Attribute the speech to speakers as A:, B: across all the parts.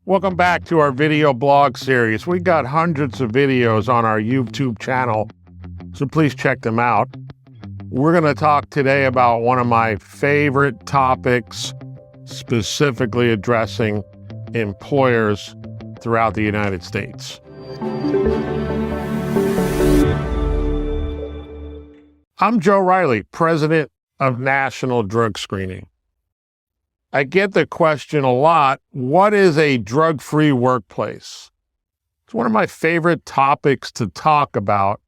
A: Welcome back to our video blog series. We got hundreds of videos on our YouTube channel, so please check them out. We're going to talk today about one of my favorite topics, specifically addressing employers throughout the United States. I'm Joe Reilly, President of National Drug Screening. I get the question a lot, what is a drug-free workplace? It's one of my favorite topics to talk about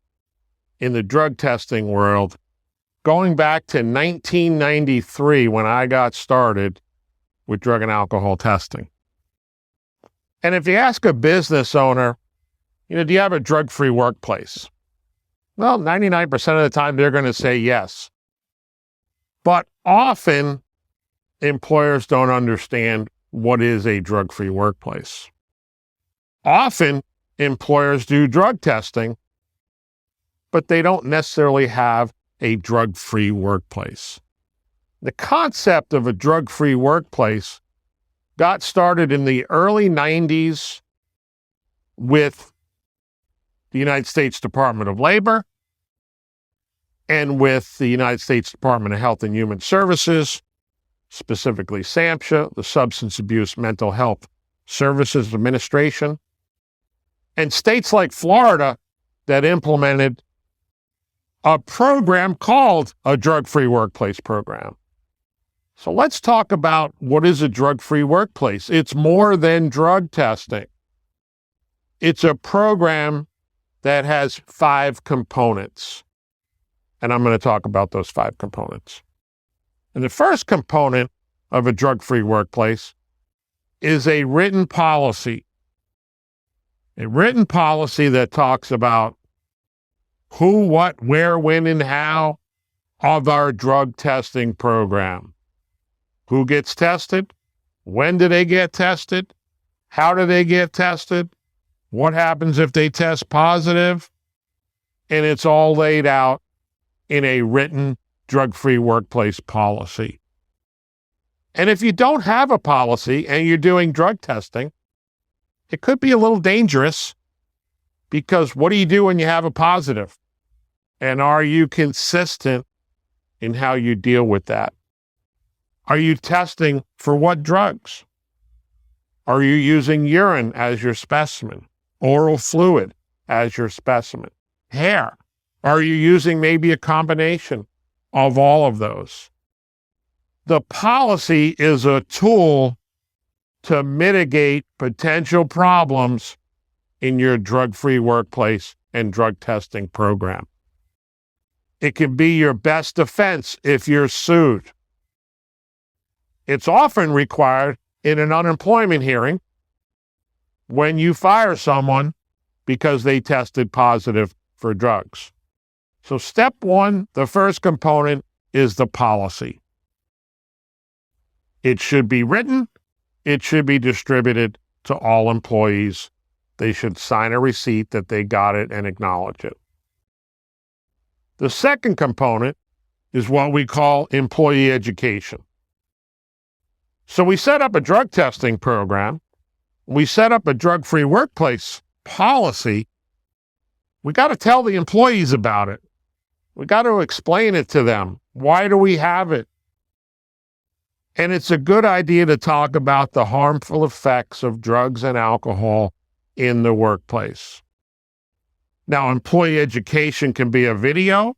A: in the drug testing world, going back to 1993 when I got started with drug and alcohol testing. And if you ask a business owner, do you have a drug-free workplace? Well, 99% of the time they're going to say yes. But often, employers don't understand what is a drug-free workplace. Often, employers do drug testing, but they don't necessarily have a drug-free workplace. The concept of a drug-free workplace got started in the early 90s with the United States Department of Labor and with the United States Department of Health and Human Services, specifically SAMHSA, the Substance Abuse Mental Health Services Administration, and states like Florida that implemented a program called a drug-free workplace program. So let's talk about what is a drug-free workplace. It's more than drug testing. It's a program that has 5 components, and I'm going to talk about those 5 components. And the first component of a drug-free workplace is a written policy. A written policy that talks about who, what, where, when, and how of our drug testing program. Who gets tested? When do they get tested? How do they get tested? What happens if they test positive? And it's all laid out in a written drug-free workplace policy. And if you don't have a policy and you're doing drug testing, it could be a little dangerous, because what do you do when you have a positive? And are you consistent in how you deal with that? Are you testing for what drugs? Are you using urine as your specimen? Oral fluid as your specimen? Hair? Are you using maybe a combination of all of those? The policy is a tool to mitigate potential problems in your drug-free workplace and drug testing program. It can be your best defense if you're sued. It's often required in an unemployment hearing when you fire someone because they tested positive for drugs. So step 1, the first component, is the policy. It should be written. It should be distributed to all employees. They should sign a receipt that they got it and acknowledge it. The second component is what we call employee education. So we set up a drug testing program. We set up a drug-free workplace policy. We got to tell the employees about it. We got to explain it to them. Why do we have it? And it's a good idea to talk about the harmful effects of drugs and alcohol in the workplace. Now, employee education can be a video.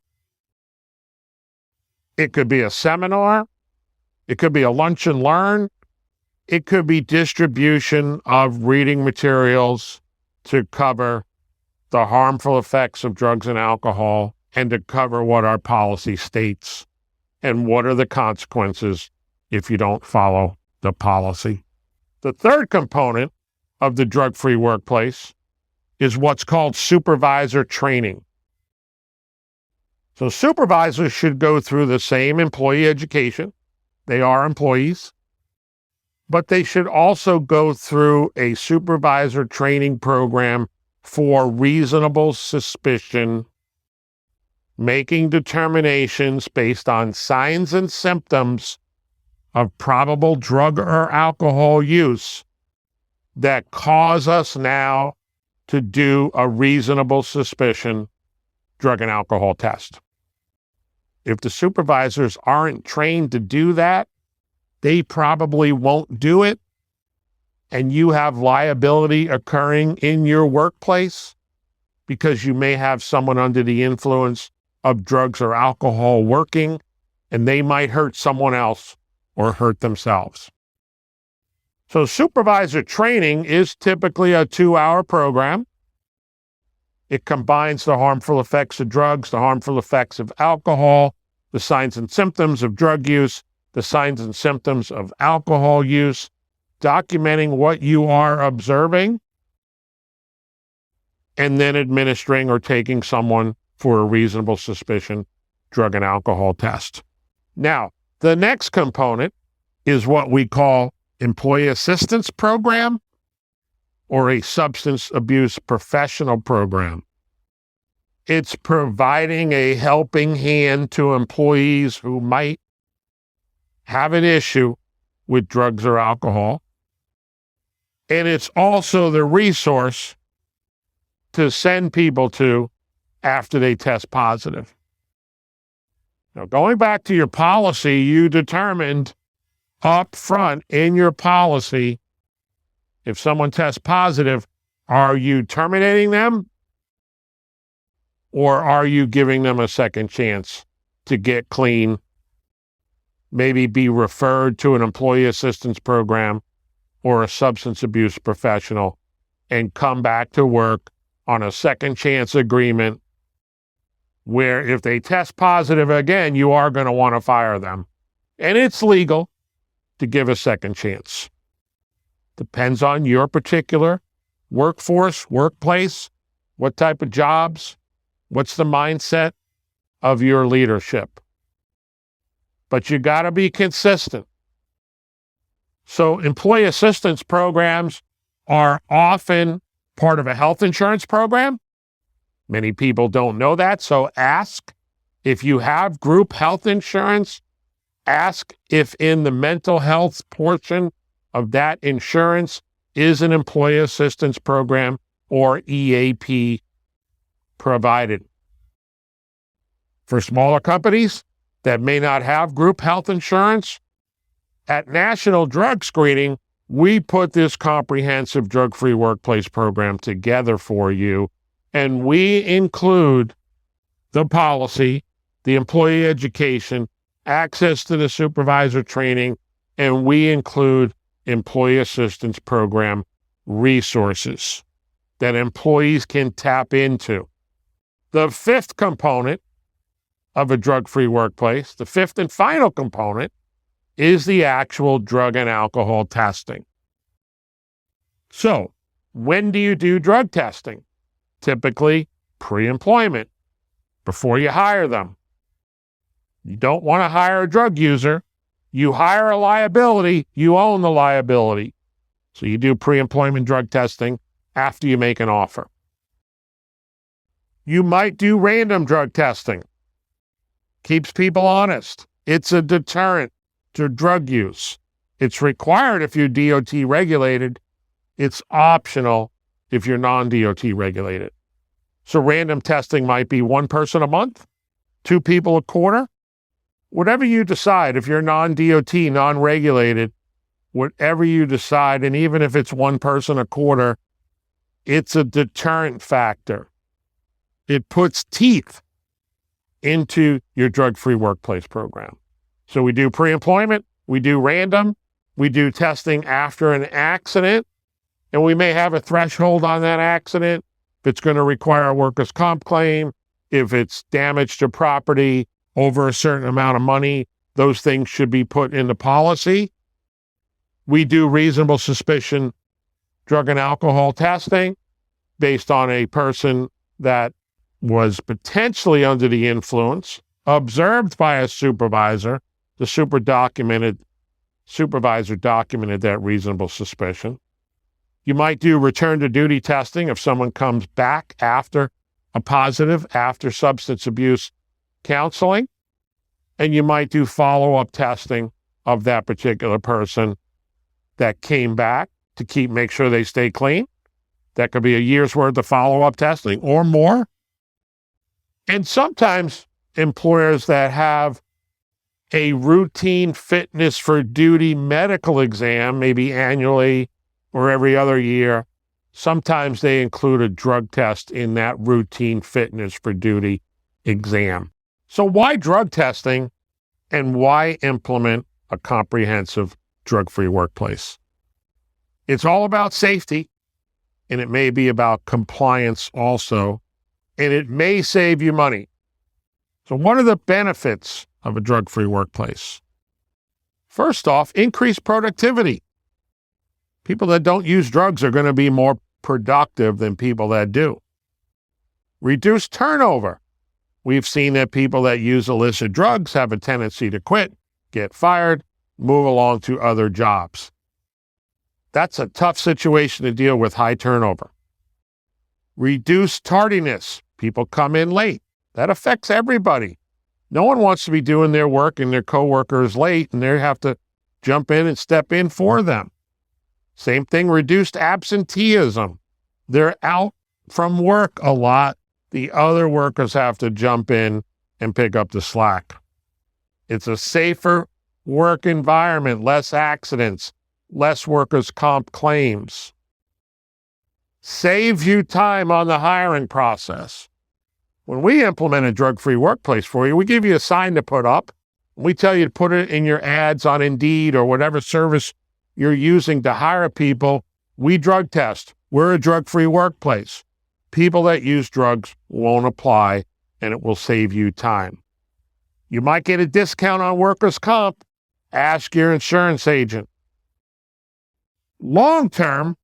A: It could be a seminar. It could be a lunch and learn. It could be distribution of reading materials to cover the harmful effects of drugs and alcohol, and to cover what our policy states and what are the consequences if you don't follow the policy. The third component of the drug-free workplace is what's called supervisor training. So supervisors should go through the same employee education. They are employees, but they should also go through a supervisor training program for reasonable suspicion, making determinations based on signs and symptoms of probable drug or alcohol use that cause us now to do a reasonable suspicion drug and alcohol test. If the supervisors aren't trained to do that, they probably won't do it, and you have liability occurring in your workplace because you may have someone under the influence of drugs or alcohol working, and they might hurt someone else or hurt themselves. So supervisor training is typically a 2-hour program. It combines the harmful effects of drugs, the harmful effects of alcohol, the signs and symptoms of drug use, the signs and symptoms of alcohol use, documenting what you are observing, and then administering or taking someone for a reasonable suspicion drug and alcohol test. Now, the next component is what we call employee assistance program or a substance abuse professional program. It's providing a helping hand to employees who might have an issue with drugs or alcohol. And it's also the resource to send people to after they test positive. Now, going back to your policy, you determined up front in your policy, if someone tests positive, are you terminating them or are you giving them a second chance to get clean, maybe be referred to an employee assistance program or a substance abuse professional and come back to work on a second chance agreement where if they test positive again, you are going to want to fire them. And it's legal to give a second chance. Depends on your particular workforce, workplace, what type of jobs, what's the mindset of your leadership. But you got to be consistent. So employee assistance programs are often part of a health insurance program. Many people don't know that, so ask if you have group health insurance. Ask if in the mental health portion of that insurance is an employee assistance program or EAP provided. For smaller companies that may not have group health insurance, at National Drug Screening, we put this comprehensive drug-free workplace program together for you, and we include the policy, the employee education, access to the supervisor training, and we include employee assistance program resources that employees can tap into. The fifth component of a drug-free workplace, the fifth and final component, is the actual drug and alcohol testing. So, when do you do drug testing? Typically, pre-employment, before you hire them. You don't want to hire a drug user. You hire a liability, you own the liability. So you do pre-employment drug testing after you make an offer. You might do random drug testing. Keeps people honest. It's a deterrent to drug use. It's required if you're DOT regulated. It's optional if you're non-DOT regulated. So random testing might be one person a month, 2 people a quarter. Whatever you decide, if you're non-DOT, non-regulated, whatever you decide, and even if it's one person a quarter, it's a deterrent factor. It puts teeth into your drug-free workplace program. So we do pre-employment, we do random, we do testing after an accident, and we may have a threshold on that accident. If it's going to require a workers' comp claim, if it's damage to property over a certain amount of money, those things should be put into policy. We do reasonable suspicion drug and alcohol testing based on a person that was potentially under the influence, observed by a supervisor. The supervisor documented that reasonable suspicion. You might do return to duty testing if someone comes back after a positive, after substance abuse counseling. And you might do follow-up testing of that particular person that came back to make sure they stay clean. That could be a year's worth of follow-up testing or more. And sometimes employers that have a routine fitness for duty medical exam, maybe annually or every other year, sometimes they include a drug test in that routine fitness for duty exam. So why drug testing and why implement a comprehensive drug-free workplace? It's all about safety, and it may be about compliance also, and it may save you money. So what are the benefits of a drug-free workplace? First off, increased productivity. People that don't use drugs are going to be more productive than people that do. Reduced turnover. We've seen that people that use illicit drugs have a tendency to quit, get fired, move along to other jobs. That's a tough situation to deal with, high turnover. Reduced tardiness. People come in late. That affects everybody. No one wants to be doing their work and their coworker is late and they have to jump in and step in for them. Same thing, reduced absenteeism. They're out from work a lot. The other workers have to jump in and pick up the slack. It's a safer work environment, less accidents, less workers' comp claims. Saves you time on the hiring process. When we implement a drug-free workplace for you, we give you a sign to put up. We tell you to put it in your ads on Indeed or whatever service you're using to hire people. We drug test. We're a drug-free workplace. People that use drugs won't apply, and it will save you time. You might get a discount on workers' comp. Ask your insurance agent. Long term,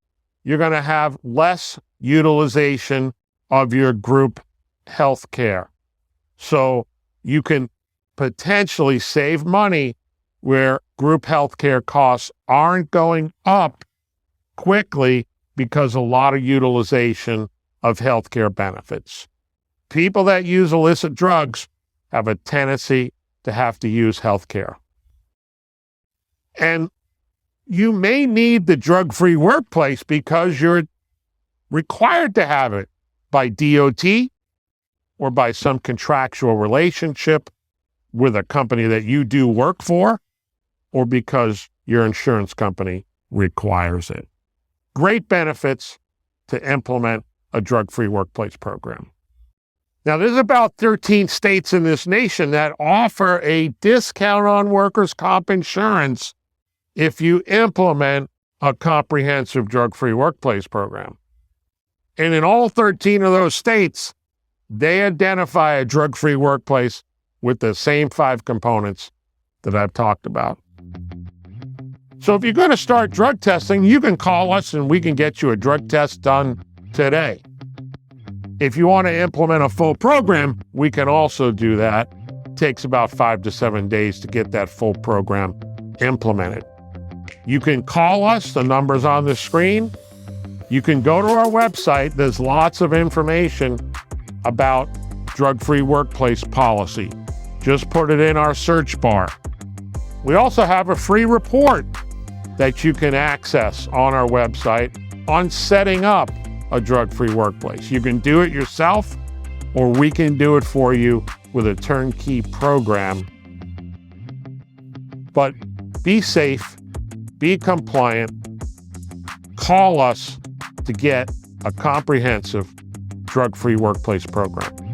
A: you're going to have less utilization of your group health care. So you can potentially save money where group health care costs aren't going up quickly because a lot of utilization of health care benefits. People that use illicit drugs have a tendency to have to use health care. And you may need the drug-free workplace because you're required to have it by DOT or by some contractual relationship with a company that you do work for, or because your insurance company requires it. Great benefits to implement a drug-free workplace program. Now, there's about 13 states in this nation that offer a discount on workers' comp insurance if you implement a comprehensive drug-free workplace program. And in all 13 of those states, they identify a drug-free workplace with the same 5 components that I've talked about. So if you're going to start drug testing, you can call us and we can get you a drug test done today. If you want to implement a full program, we can also do that. It takes about 5 to 7 days to get that full program implemented. You can call us, the number's on the screen. You can go to our website. There's lots of information about drug-free workplace policy. Just put it in our search bar. We also have a free report that you can access on our website on setting up a drug-free workplace. You can do it yourself, or we can do it for you with a turnkey program. But be safe, be compliant, call us to get a comprehensive drug-free workplace program.